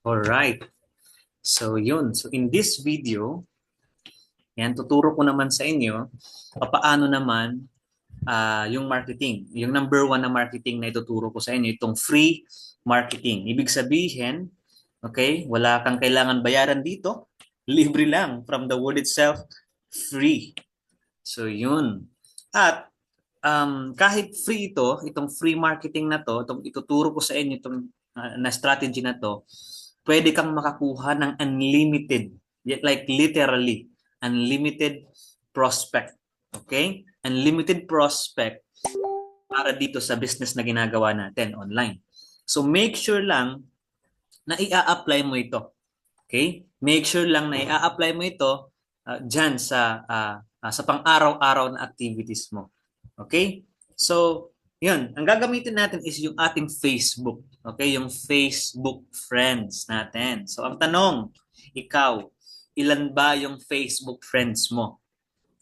Alright. So yun. So in this video, yan, tuturo ko naman sa inyo paano naman yung marketing. Yung number one na marketing na ituturo ko sa inyo, itong free marketing. Ibig sabihin, okay, wala kang kailangan bayaran dito. Libre lang from the word itself, free. So yun. At kahit free itong free marketing na to, itong ituturo ko sa inyo, itong na strategy na to, pwede kang makakuha ng unlimited, like literally, unlimited prospect. Okay? Unlimited prospect para dito sa business na ginagawa natin online. So make sure lang na i-apply mo ito. Okay? Make sure lang na i-apply mo ito dyan sa pang-araw-araw na activities mo. Okay? So, yun. Ang gagamitin natin is yung ating Facebook. Okay? Yung Facebook friends natin. So, ang tanong, ikaw, ilan ba yung Facebook friends mo?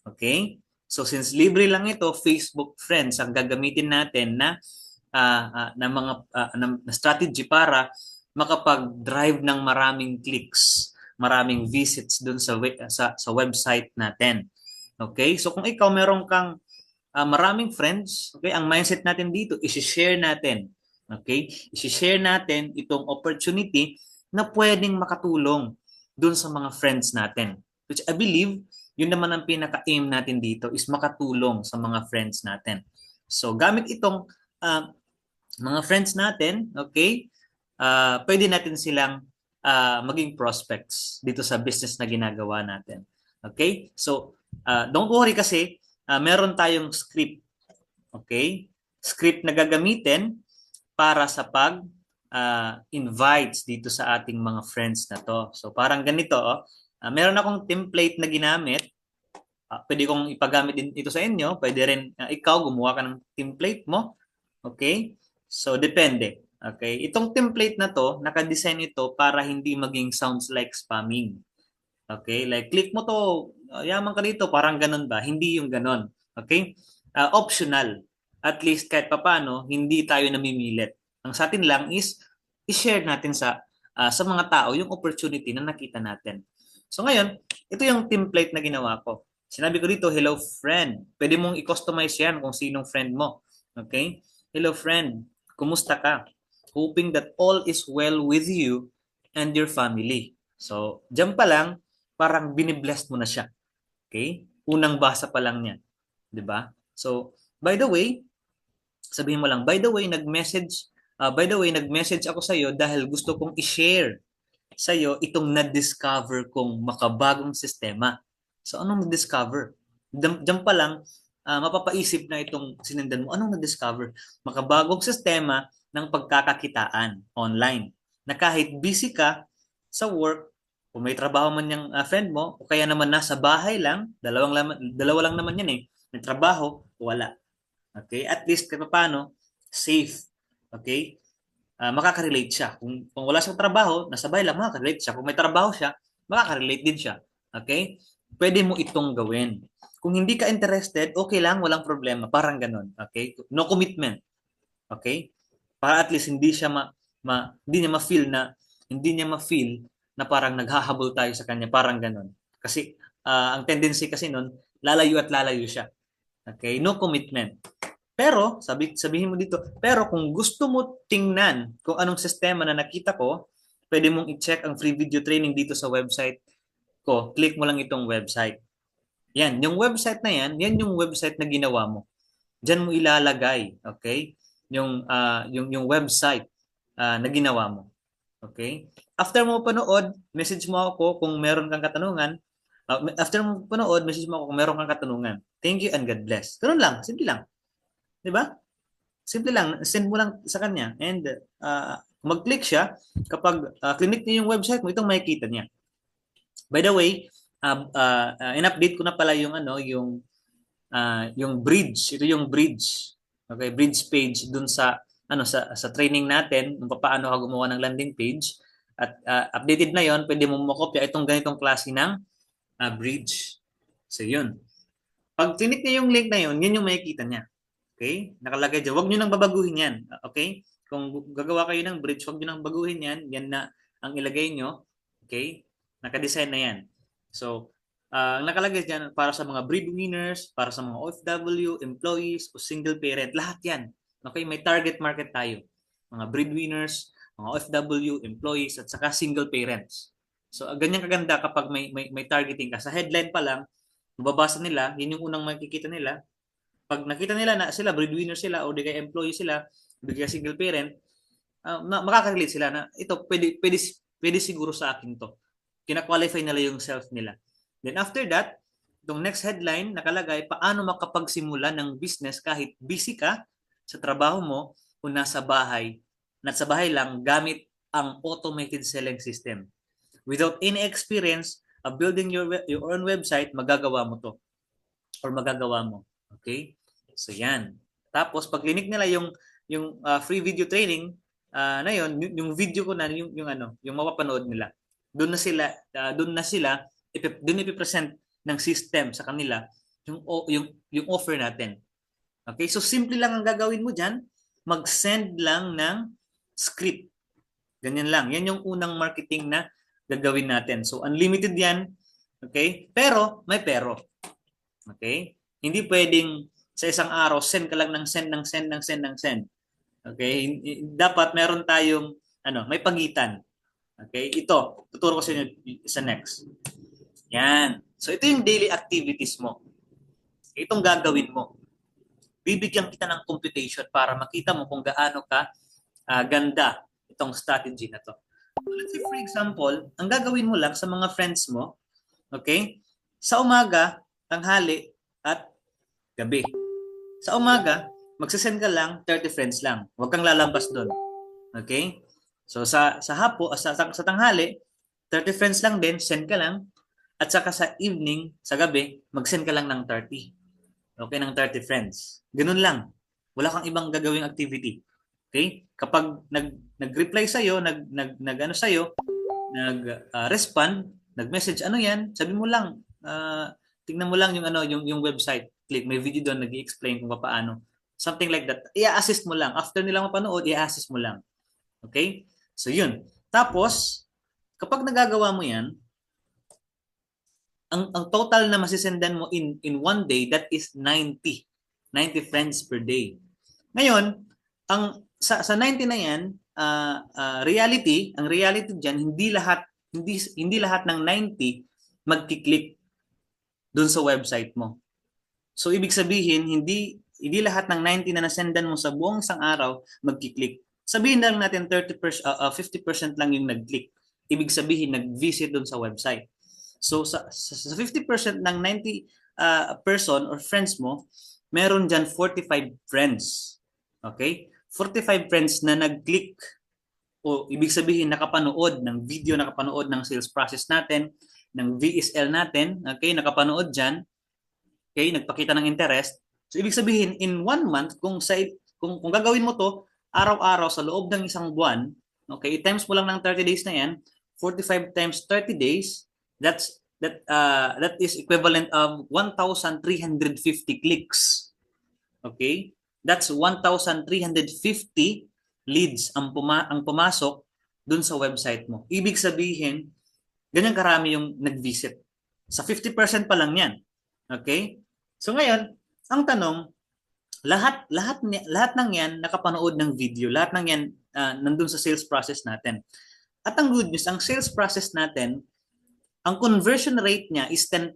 Okay? So, since libre lang ito, Facebook friends ang gagamitin natin na mga na strategy para makapag-drive ng maraming clicks, maraming visits dun sa website natin. Okay? So kung ikaw meron kang maraming friends, okay, ang mindset natin dito i-share natin. Okay? I-share natin itong opportunity na pwedeng makatulong dun sa mga friends natin. Which I believe, yun naman ang pinaka-aim natin dito is makatulong sa mga friends natin. So gamit itong mga friends natin, okay, pwede natin silang maging prospects dito sa business na ginagawa natin. Okay? So, don't worry kasi meron tayong script. Okay? Script na gagamitin para sa pag invites dito sa ating mga friends na to. So, parang ganito, meron akong template na ginamit. Pwede kong ipagamit din ito sa inyo. Pwede rin ikaw gumawa ka ng template mo. Okay? So, depende. Okay? Itong template na to, naka-design ito para hindi maging sounds like spamming. Okay? Like, click mo to, yaman ka dito, parang ganun ba? Hindi yung ganun. Okay? Optional. At least kahit papano, hindi tayo namimilit. Ang sa atin lang is, i-share natin sa mga tao yung opportunity na nakita natin. So ngayon, ito yung template na ginawa ko. Sinabi ko dito, hello friend. Pwede mong i-customize yan kung sinong friend mo. Okay? Hello friend, kumusta ka? Hoping that all is well with you and your family. So, dyan pa lang, parang binibless mo na siya. Okay? Unang basa pa lang niya. 'Di ba? So, by the way, sabihin mo lang, by the way, nag-message ako sa iyo dahil gusto kong i-share sa iyo itong na-discover kong makabagong sistema. So, anong na-discover? Diyan pa lang, mapapaisip na itong sinendan mo, anong na-discover? Makabagong sistema ng pagkakakitaan online. Na kahit busy ka sa work, kung may trabaho man yung friend mo, o kaya naman nasa bahay lang, dalawa lang naman yan eh, may trabaho, wala. Okay? At least kahit paano, safe. Okay? Makaka-relate siya. Kung wala siyang trabaho, nasa bahay lang, makaka-relate siya. Kung may trabaho siya, makaka-relate din siya. Okay? Pwede mo itong gawin. Kung hindi ka interested, okay lang, walang problema. Parang ganun. Okay? No commitment. Okay? Para at least hindi niya ma-feel na parang naghahabol tayo sa kanya, parang ganun. Kasi ang tendency kasi nun, lalayo at lalayo siya. Okay? No commitment. Pero, sabihin mo dito, pero kung gusto mo tingnan kung anong sistema na nakita ko, pwede mong i-check ang free video training dito sa website ko. Click mo lang itong website. Yan, yung website na yan yung website na ginawa mo. Diyan mo ilalagay, okay? Yung website na ginawa mo. Okay? After mo panood, message mo ako kung meron kang katanungan. After mo panood, message mo ako kung meron kang katanungan. Thank you and God bless. Ganun lang, simple lang. 'Di ba? Simple lang, send mo lang sa kanya and mag-click siya kapag clinic niya yung website mo, itong makikita niya. By the way, in-update ko na pala yung bridge. Ito yung bridge. Okay, bridge page dun sa training natin kung paano ka gumawa ng landing page. At updated na yon, pwede mo makopya itong ganitong klase ng bridge. So yun. Pag clinic niya yung link na yun, yun yung makikita niya. Okay? Nakalagay dyan. Huwag nyo nang babaguhin yan. Okay? Kung gagawa kayo ng bridge, huwag nyo nang baguhin yan. Yan na ang ilagay nyo. Okay? Nakadesign na yan. So, ang nakalagay dyan para sa mga breadwinners, para sa mga OFW, employees, o single parent, lahat yan. Okay? May target market tayo. Mga breadwinners, mga OFW, employees, at saka single parents. So, ganyan kaganda kapag may targeting ka. Sa headline pa lang, mababasa nila, yun yung unang makikita nila. Pag nakita nila na sila, breadwinner sila, o di kaya employee sila, o di kaya single parent, makaka-relate sila na ito, pwede siguro sa akin to. Kina-qualify nila yung self nila. Then after that, itong next headline, nakalagay, paano makapagsimula ng business kahit busy ka sa trabaho mo o nasa bahay lang gamit ang automated selling system. Without any experience of building your own website, magagawa mo to or magagawa mo. Okay? So yan. Tapos pag clinic nila yung free video training na yung video ko na yung mapapanood nila. Doon na sila doon ipipresent ng system sa kanila yung offer natin. Okay? So simple lang ang gagawin mo diyan, mag-send lang ng script. Ganyan lang. Yan yung unang marketing na gagawin natin. So unlimited yan. Okay? Pero may pero. Okay? Hindi pwedeng sa isang araw send ka lang ng send. Okay? Dapat meron tayong may pagitan. Okay? Ito, tuturo ko sa inyo sa next. Yan. So ito yung daily activities mo. Itong gagawin mo. Bibigyan kita ng computation para makita mo kung gaano ka ganda itong strategy na to. Let's say for example, ang gagawin mo lang sa mga friends mo, okay? Sa umaga, tanghali, at gabi. Sa umaga, magsasend ka lang 30 friends lang. Huwag kang lalampas doon. Okay? So sa tanghali, 30 friends lang din, send ka lang. At saka sa evening, sa gabi, mag-send ka lang ng 30. Okay, ng 30 friends. Ganun lang. Wala kang ibang gagawing activity. Okay? Kapag nag-reply sa iyo, nag-respond, nag-message, ano 'yan? Sabi mo lang, tingnan mo lang yung website. Click, may video doon nag-i-explain kung paano. Something like that. I-assist mo lang. After nila mapanood, i-assist mo lang. Okay? So, yun. Tapos, kapag nagagawa mo yan, ang total na masisendan mo in one day, that is 90 friends per day. Ngayon, sa 90 na yan, ang reality diyan, hindi lahat ng 90 magki-click dun sa website mo. So ibig sabihin, hindi lahat ng 90 na nasendan mo sa buong isang araw magki-click. Sabihin lang natin 50% lang yung nag-click. Ibig sabihin nag-visit dun sa website. So sa 50% ng 90 person or friends mo, meron diyan 45 friends. Okay? 45 friends na nag-click o ibig sabihin nakapanood ng video, nakapanood ng sales process natin, ng VSL natin, okay, nakapanood diyan. Okay, nagpakita ng interest. So ibig sabihin in 1 month kung gagawin mo to araw-araw sa loob ng isang buwan, okay, times mo lang ng 30 days na yan, 45 times 30 days, that is equivalent of 1,350 clicks. Okay? That's 1,350 leads ang pumasok dun sa website mo. Ibig sabihin, ganyan karami yung nag-visit. Sa 50% pa lang yan. Okay? So ngayon, ang tanong, lahat ng yan nakapanood ng video, lahat ng yan nandun sa sales process natin. At ang good news, ang sales process natin, ang conversion rate niya is 10%.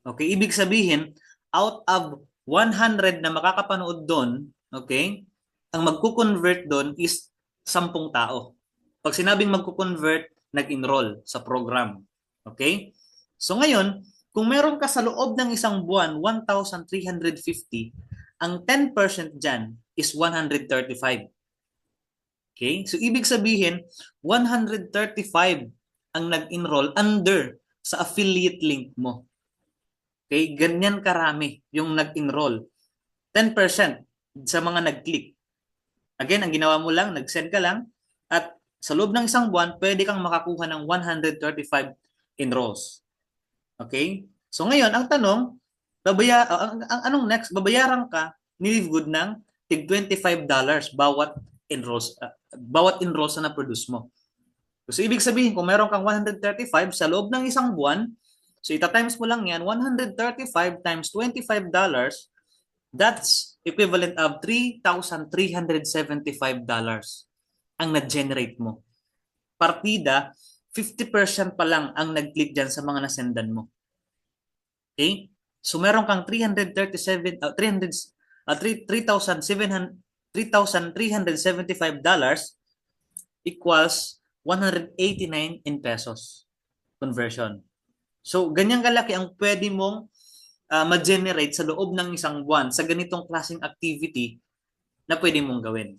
Okay? Ibig sabihin, out of 100 na makakapanood doon, okay, ang magko-convert doon is 10 tao. Pag sinabing magko-convert, nag-enroll sa program. Okay? So ngayon, kung meron ka sa loob ng isang buwan, 1,350, ang 10% dyan is 135. Okay? So ibig sabihin, 135 ang nag-enroll under sa affiliate link mo. Okay? Ganyan karami yung nag-enroll. 10% sa mga nag-click. Again, ang ginawa mo lang, nag-send ka lang, at sa loob ng isang buwan, pwede kang makakuha ng 135 enrolls. Okay? So ngayon, ang tanong, anong next? Babayaran ka ni Livegood ng tig $25 bawat enrolls na na-produce mo. So ibig sabihin, kung meron kang 135 sa loob ng isang buwan, so ita-times mo lang yan, 135 times $25, that's equivalent of $3,375 ang na-generate mo. Partida, 50% pa lang ang nag-click dyan sa mga nasendan mo. Okay? So meron kang 337 $3,375 equals 189 in pesos conversion. So ganyan kalaki ang pwede mong ma-generate sa loob ng isang buwan sa ganitong klaseng activity na pwede mong gawin.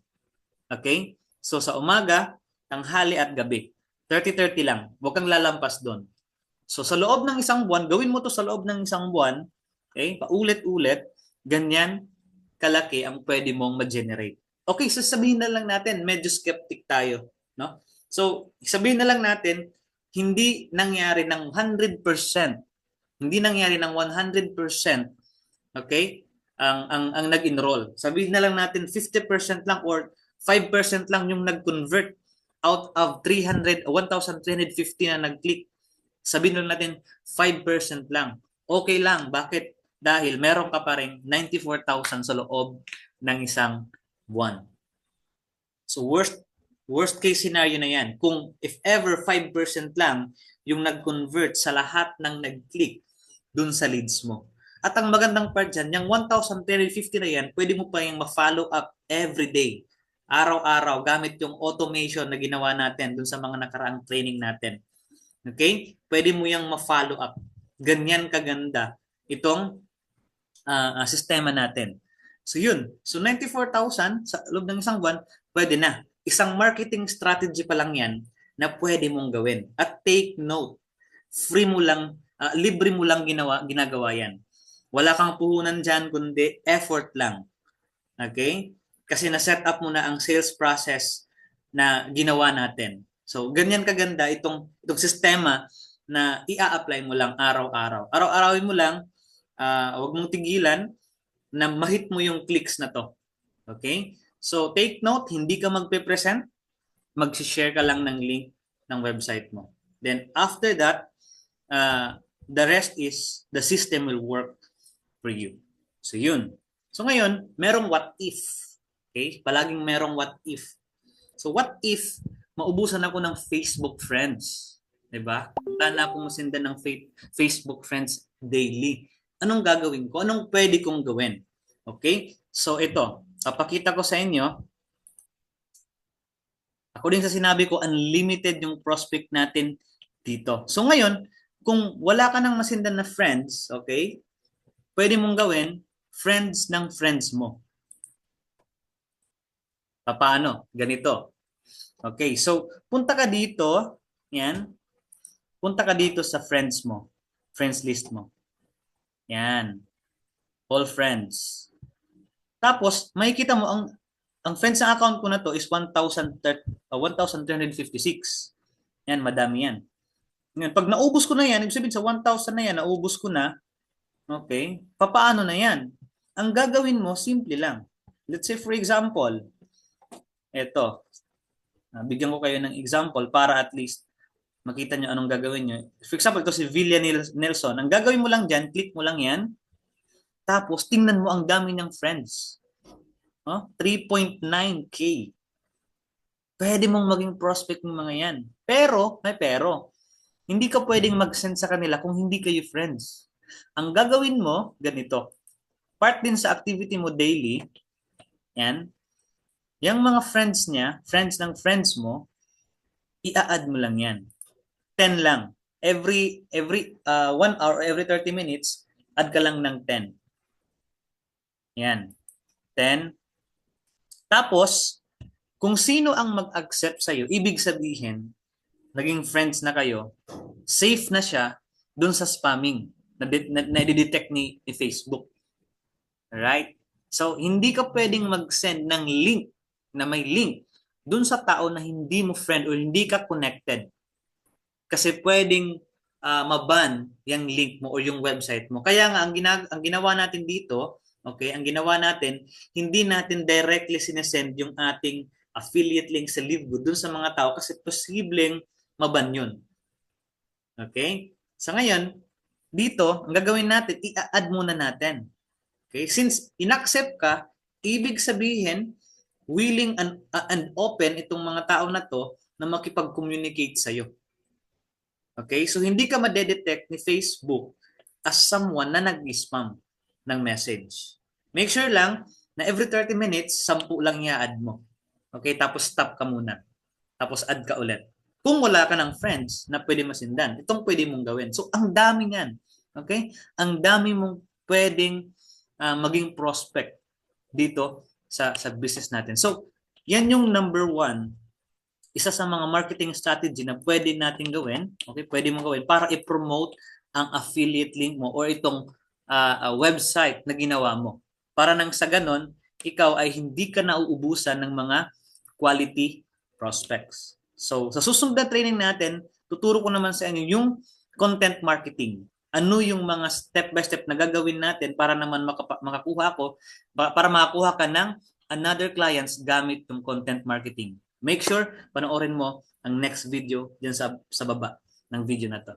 Okay? So sa umaga, tanghali at gabi. 30-30 lang. Huwag kang lalampas doon. So sa loob ng isang buwan, gawin mo to sa loob ng isang buwan, okay? Paulit-ulit, ganyan kalaki ang pwede mong ma-generate. Okay, so sabihin na lang natin, medyo skeptic tayo, no? So, sabihin na lang natin, hindi nangyari ng 100%, hindi nangyari ng 100%, okay? Ang nag-enroll. Sabihin na lang natin 50% lang or 5% lang yung nag-convert out of 1,350 na nag-click. Sabihin na natin 5% lang. Okay lang. Bakit? Dahil meron ka pa rin 94,000 sa loob ng isang buwan. So worst case scenario na yan. Kung if ever 5% lang yung nag-convert sa lahat ng nag-click dun sa leads mo. At ang magandang part dyan, yung 1,350 na yan, pwede mo pa yung ma-follow up every day. Araw-araw, gamit yung automation na ginawa natin dun sa mga nakaraang training natin. Okay? Pwede mo yung ma-follow up. Ganyan kaganda itong sistema natin. So yun. So 94,000 sa loob ng isang buwan, pwede na. Isang marketing strategy pa lang yan na pwede mong gawin. At take note, free mo lang, libre mo lang ginagawa yan. Wala kang puhunan dyan, kundi effort lang. Okay? Kasi na-set up mo na ang sales process na ginawa natin. So, ganyan kaganda itong sistema na ia-apply mo lang araw-araw. Araw-arawin mo lang, huwag mong tigilan na ma-hit mo yung clicks na to. Okay? So, take note, hindi ka magpe-present, mag-share ka lang ng link ng website mo. Then, after that, the rest is the system will work for you. So, yun. So, ngayon, merong what if. Okay? Palaging merong what if. So, what if maubusan ako ng Facebook friends? Diba? Wala na akong masindan ng Facebook friends daily. Anong gagawin ko? Anong pwede kong gawin? Okay? So, ito. Papakita ko sa inyo. Ako din sa sinabi ko, unlimited yung prospect natin dito. So, ngayon, kung wala ka ng masindan na friends, okay? Pwede mong gawin, friends ng friends mo. Paano? Ganito. Okay, so punta ka dito, yan. Punta ka dito sa friends mo, friends list mo. Yan. All friends. Tapos, makikita mo, ang friends ng account ko na to is 1,356. Yan, madami yan. Ngayon, pag naubos ko na yan, ibig sabihin sa 1,000 na yan, naubos ko na, okay, papaano na yan? Ang gagawin mo, simple lang. Let's say, for example, eto, bigyan ko kayo ng example para at least makita nyo anong gagawin nyo. For example, ito si Villa Nelson. Ang gagawin mo lang dyan, click mo lang yan. Tapos, tingnan mo ang dami ng friends. 3.9K. Pwede mong maging prospect ng mga yan. Pero, may pero. Hindi ka pwedeng mag-send sa kanila kung hindi kayo friends. Ang gagawin mo, ganito. Part din sa activity mo daily, yan, yung mga friends niya, friends ng friends mo, i-add mo lang yan. 10 lang. Every 1 hour, every 30 minutes, add ka lang ng 10. Yan. 10. Tapos, kung sino ang mag-accept sa'yo, ibig sabihin, naging friends na kayo, safe na siya dun sa spamming na i-detect ni Facebook. Right? So, hindi ka pwedeng mag-send ng link na may link dun sa tao na hindi mo friend o hindi ka connected. Kasi pwedeng maban yung link mo o yung website mo. Kaya nga, ang ginawa natin dito, okay, ang ginawa natin, hindi natin directly sinesend yung ating affiliate link sa Livegood dun sa mga tao kasi posibleng maban yun. Okay? Sa ngayon, dito, ang gagawin natin, i-add muna natin. Okay? Since inaccept ka, ibig sabihin, willing and open itong mga tao na to na makipag-communicate sa'yo. Okay? So, hindi ka madedetect ni Facebook as someone na nag-spam ng message. Make sure lang na every 30 minutes, 10 lang i-add mo. Okay? Tapos stop ka muna. Tapos add ka ulit. Kung wala ka ng friends na pwede masindan, itong pwede mong gawin. So, ang dami yan. Okay? Ang dami mong pwedeng maging prospect dito sa business natin. So, yan yung number one, isa sa mga marketing strategy na pwede natin gawin, okay, pwede mong gawin para i-promote ang affiliate link mo or itong website na ginawa mo. Para nang sa ganon, ikaw ay hindi ka nauubusan ng mga quality prospects. So, sa susunod na training natin, tuturo ko naman sa inyo yung content marketing. Ano yung mga step by step na gagawin natin para naman makakuha ka ng another clients gamit yung content marketing. Make sure panoorin mo ang next video diyan sa baba ng video na to.